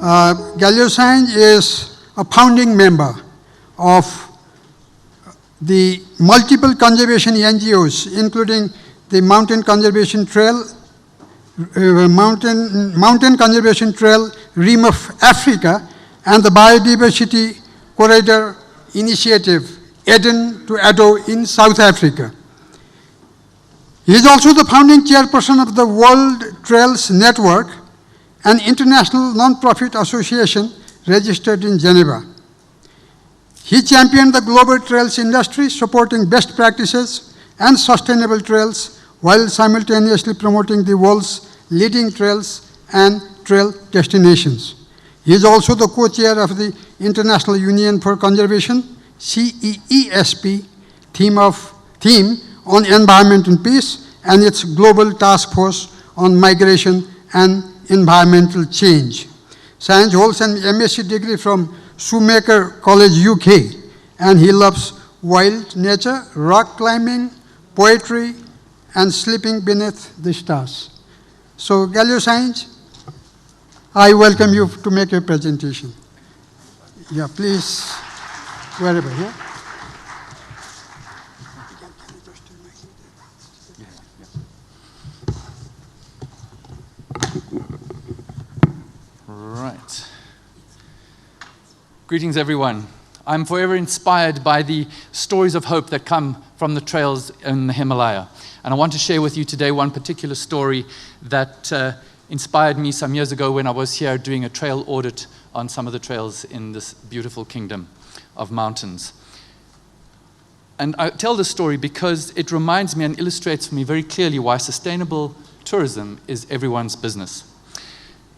Galeo Saintz is a founding member of the multiple conservation NGOs, including the Mountain Conservation Trail, Mountain Conservation Trail, Rim of Africa, and the Biodiversity Corridor Initiative, Eden to Ado in South Africa. He is also the founding chairperson of the World Trails Network, an international non-profit association registered in Geneva. He championed the global trails industry, supporting best practices and sustainable trails while simultaneously promoting the world's leading trails and trail destinations. He is also the co-chair of the International Union for Conservation, CEESP, theme on environment and peace, and its global task force on migration and environmental change. Saintz holds an MSc degree from Shoemaker College, UK, and he loves wild nature, rock climbing, poetry, and sleeping beneath the stars. So, Galeo Saintz, I welcome you to make your presentation. Yeah, please, wherever, yeah? Right. Greetings, everyone. I'm forever inspired by the stories of hope that come from the trails in the Himalaya. And I want to share with you today one particular story that inspired me some years ago when I was here doing a trail audit on some of the trails in this beautiful kingdom of mountains. And I tell this story because it reminds me and illustrates for me very clearly why sustainable tourism is everyone's business.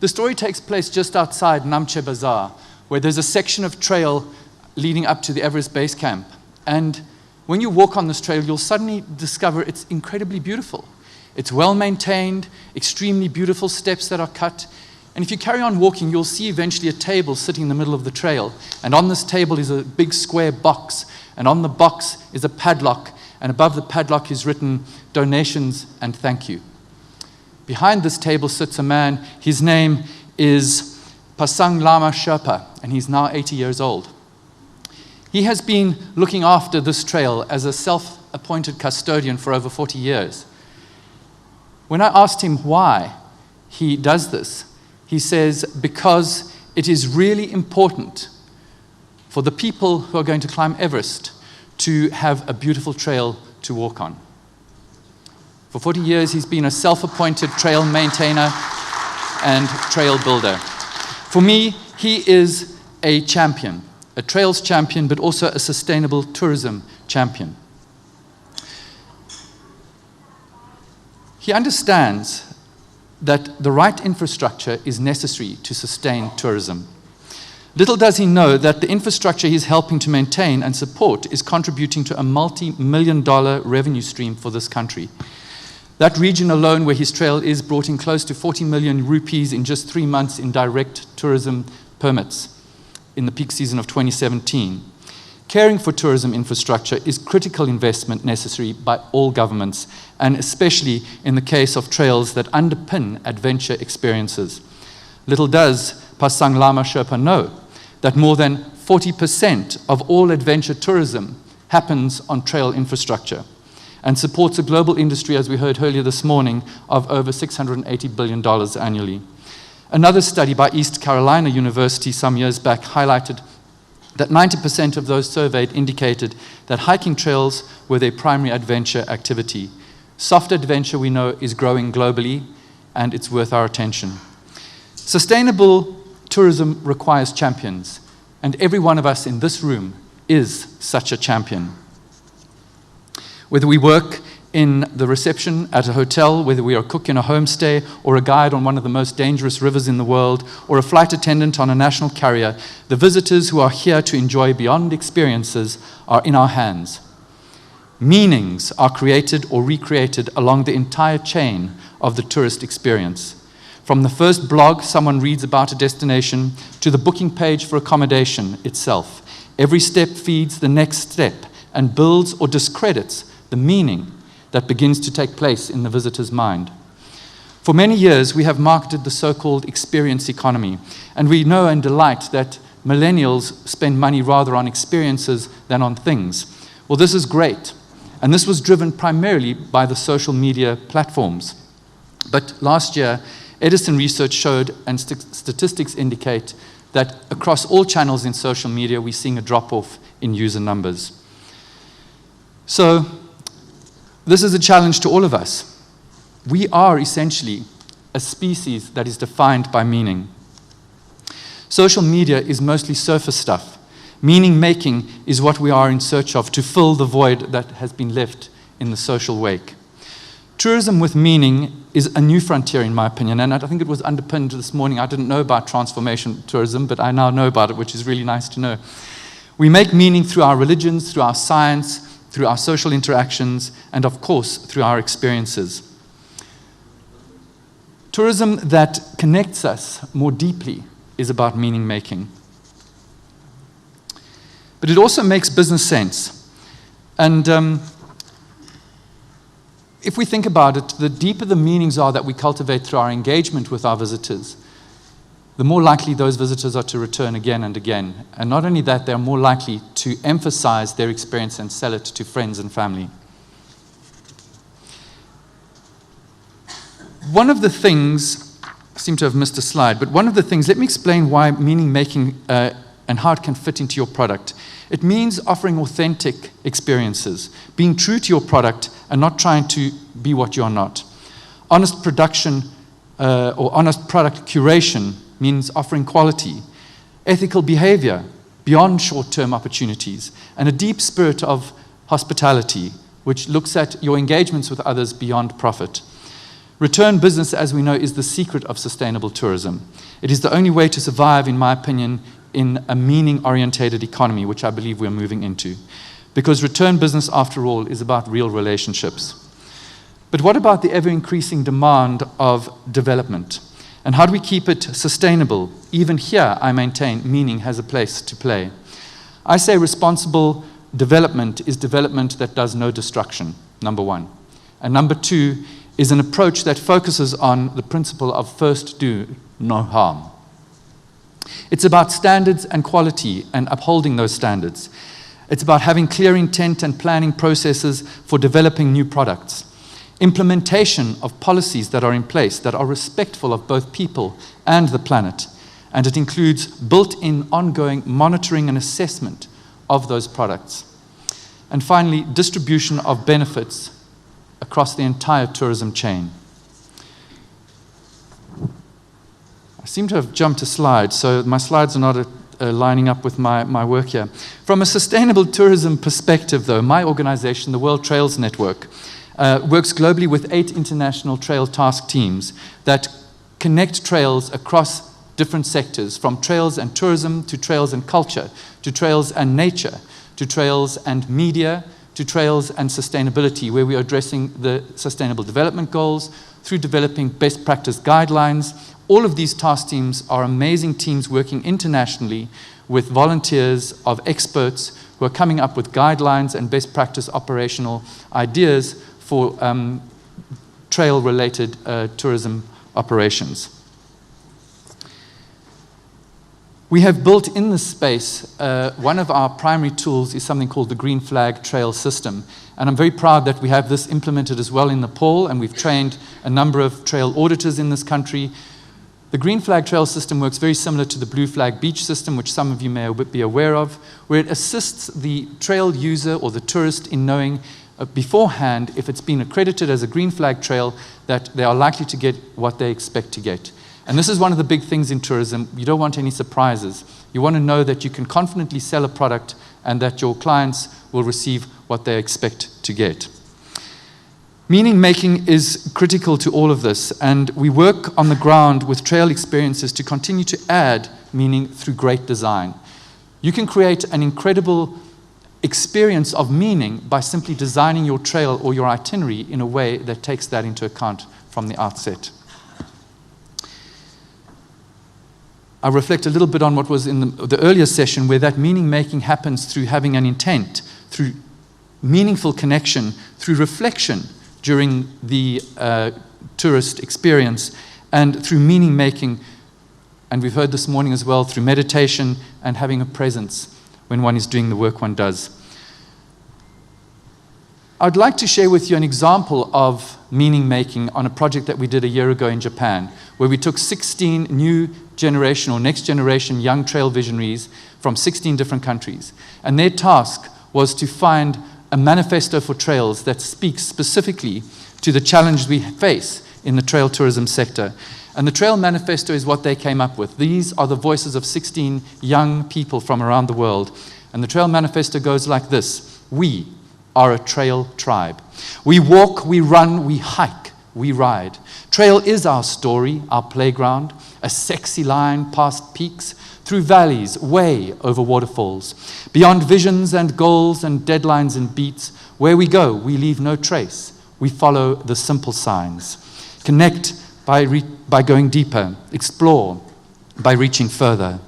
The story takes place just outside Namche Bazaar, where there's a section of trail leading up to the Everest Base Camp. And when you walk on this trail, you'll suddenly discover it's incredibly beautiful. It's well maintained, extremely beautiful steps that are cut. And if you carry on walking, you'll see eventually a table sitting in the middle of the trail. And on this table is a big square box. And on the box is a padlock. And above the padlock is written, "Donations and thank you." Behind this table sits a man. His name is Pasang Lama Sherpa, and he's now 80 years old. He has been looking after this trail as a self-appointed custodian for over 40 years. When I asked him why he does this, he says, because it is really important for the people who are going to climb Everest to have a beautiful trail to walk on. For 40 years, he's been a self-appointed trail maintainer and trail builder. For me, he is a champion, a trails champion, but also a sustainable tourism champion. He understands that the right infrastructure is necessary to sustain tourism. Little does he know that the infrastructure he's helping to maintain and support is contributing to a multi-million-dollar revenue stream for this country. That region alone where his trail is brought in close to 40 million rupees in just 3 months in direct tourism permits in the peak season of 2017. Caring for tourism infrastructure is critical investment necessary by all governments, and especially in the case of trails that underpin adventure experiences. Little does Pasang Lama Sherpa know that more than 40% of all adventure tourism happens on trail infrastructure, and supports a global industry, as we heard earlier this morning, of over $680 billion annually. Another study by East Carolina University some years back highlighted that 90% of those surveyed indicated that hiking trails were their primary adventure activity. Soft adventure, we know, is growing globally, and it's worth our attention. Sustainable tourism requires champions, and every one of us in this room is such a champion. Whether we work in the reception at a hotel, whether we are a cook in a homestay, or a guide on one of the most dangerous rivers in the world, or a flight attendant on a national carrier, the visitors who are here to enjoy beyond experiences are in our hands. Meanings are created or recreated along the entire chain of the tourist experience. From the first blog someone reads about a destination to the booking page for accommodation itself, every step feeds the next step and builds or discredits the meaning that begins to take place in the visitor's mind. For many years, we have marketed the so-called experience economy, and we know and delight that millennials spend money rather on experiences than on things. Well, this is great, and this was driven primarily by the social media platforms. But last year, Edison research showed, and statistics indicate, that across all channels in social media, we're seeing a drop-off in user numbers. So, this is a challenge to all of us. We are essentially a species that is defined by meaning. Social media is mostly surface stuff. Meaning making is what we are in search of to fill the void that has been left in the social wake. Tourism with meaning is a new frontier, in my opinion, and I think it was underpinned this morning. I didn't know about transformation tourism, but I now know about it, which is really nice to know. We make meaning through our religions, through our science, through our social interactions, and of course, through our experiences. Tourism that connects us more deeply is about meaning making. But it also makes business sense. And if we think about it, the deeper the meanings are that we cultivate through our engagement with our visitors, the more likely those visitors are to return again and again. And not only that, they're more likely to emphasize their experience and sell it to friends and family. One of the things, I seem to have missed a slide, but one of the things, let me explain why meaning making and how it can fit into your product. It means offering authentic experiences, being true to your product and not trying to be what you're not. Honest production or honest product curation means offering quality, ethical behavior beyond short-term opportunities, and a deep spirit of hospitality, which looks at your engagements with others beyond profit. Return business, as we know, is the secret of sustainable tourism. It is the only way to survive, in my opinion, in a meaning-orientated economy, which I believe we're moving into. Because return business, after all, is about real relationships. But what about the ever-increasing demand of development? And how do we keep it sustainable? Even here, I maintain, meaning has a place to play. I say responsible development is development that does no destruction, number one. And number two is an approach that focuses on the principle of first do no harm. It's about standards and quality and upholding those standards. It's about having clear intent and planning processes for developing new products. Implementation of policies that are in place that are respectful of both people and the planet. And it includes built-in ongoing monitoring and assessment of those products. And finally, distribution of benefits across the entire tourism chain. I seem to have jumped a slide, so my slides are not lining up with my work here. From a sustainable tourism perspective, though, my organization, the World Trails Network, works globally with 8 international trail task teams that connect trails across different sectors, from trails and tourism to trails and culture, to trails and nature, to trails and media, to trails and sustainability, where we are addressing the Sustainable Development Goals through developing best practice guidelines. All of these task teams are amazing teams working internationally with volunteers of experts who are coming up with guidelines and best practice operational ideas for trail-related tourism operations. We have built in this space, one of our primary tools is something called the Green Flag Trail System. And I'm very proud that we have this implemented as well in Nepal, and we've trained a number of trail auditors in this country. The Green Flag Trail System works very similar to the Blue Flag Beach System, which some of you may be aware of, where it assists the trail user or the tourist in knowing beforehand, if it's been accredited as a green flag trail, that they are likely to get what they expect to get. And this is one of the big things in tourism. You don't want any surprises. You want to know that you can confidently sell a product and that your clients will receive what they expect to get. Meaning making is critical to all of this, and we work on the ground with trail experiences to continue to add meaning through great design. You can create an incredible experience of meaning by simply designing your trail or your itinerary in a way that takes that into account from the outset. I reflect a little bit on what was in the earlier session, where that meaning making happens through having an intent, through meaningful connection, through reflection during the tourist experience, and through meaning making, and we've heard this morning as well, through meditation and having a presence when one is doing the work one does. I'd like to share with you an example of meaning making on a project that we did a year ago in Japan, where we took 16 new generation or next generation young trail visionaries from 16 different countries. And their task was to find a manifesto for trails that speaks specifically to the challenges we face in the trail tourism sector. And the Trail Manifesto is what they came up with. These are the voices of 16 young people from around the world. And the Trail Manifesto goes like this: we are a trail tribe. We walk, we run, we hike, we ride. Trail is our story, our playground, a sexy line past peaks, through valleys, way over waterfalls, beyond visions and goals and deadlines and beats. Where we go, we leave no trace. We follow the simple signs. Connect by going deeper, explore by reaching further.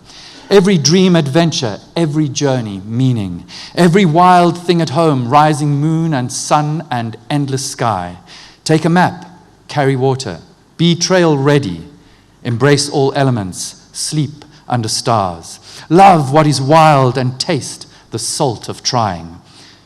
Every dream adventure, every journey meaning. Every wild thing at home, rising moon and sun and endless sky. Take a map, carry water, be trail ready. Embrace all elements, sleep under stars. Love what is wild and taste the salt of trying.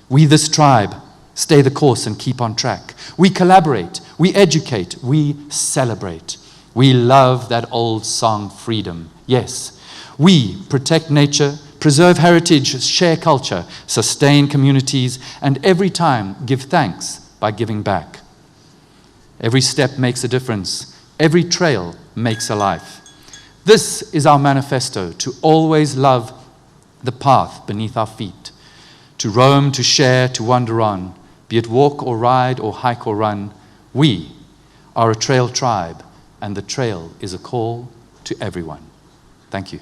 We, this tribe, stay the course and keep on track. We collaborate, we educate, we celebrate. We love that old song, freedom. Yes, we protect nature, preserve heritage, share culture, sustain communities, and every time give thanks by giving back. Every step makes a difference. Every trail makes a life. This is our manifesto: to always love the path beneath our feet, to roam, to share, to wander on, be it walk or ride or hike or run. We are a trail tribe, and the trail is a call to everyone. Thank you.